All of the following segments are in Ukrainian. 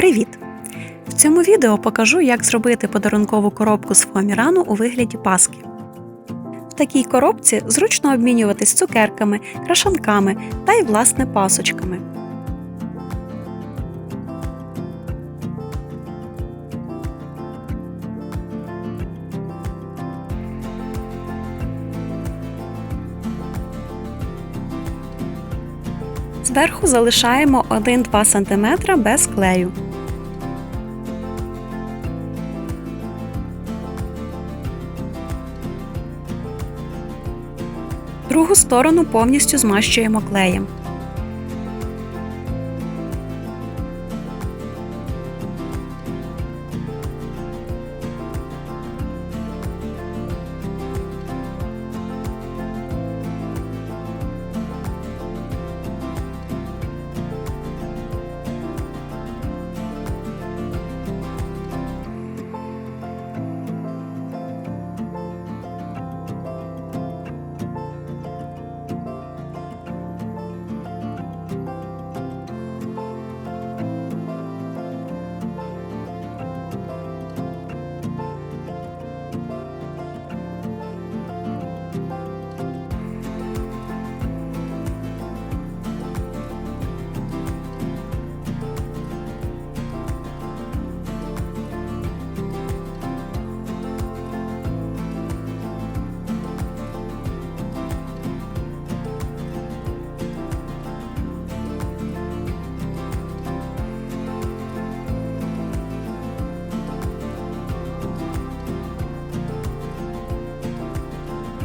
Привіт! В цьому відео покажу, як зробити подарункову коробку з фоамірану у вигляді паски. В такій коробці зручно обмінюватись цукерками, крашанками та й власне пасочками. Зверху залишаємо 1-2 см без клею. Другу сторону повністю змащуємо клеєм.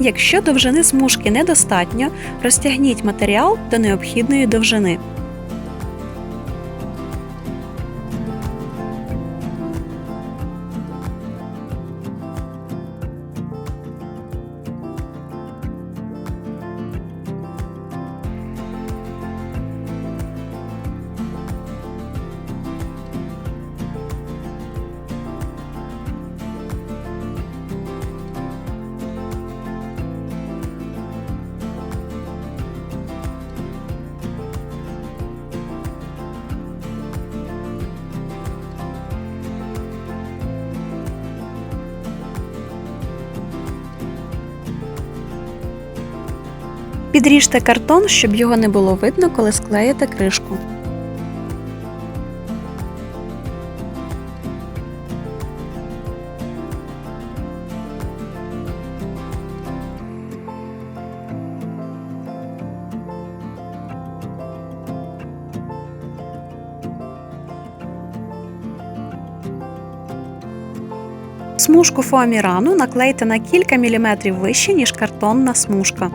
Якщо довжини смужки недостатньо, розтягніть матеріал до необхідної довжини. Підріжте картон, щоб його не було видно, коли склеїте кришку. Смужку фоамірану наклейте на кілька міліметрів вище, ніж картонна смужка.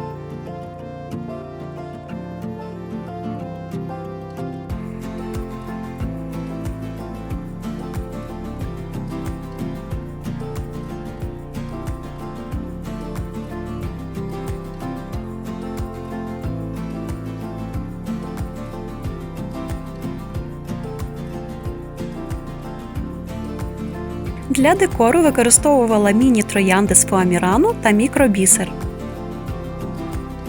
Для декору використовувала міні-троянди з фоамірану та мікробісер.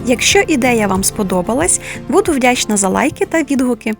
Якщо ідея вам сподобалась, буду вдячна за лайки та відгуки.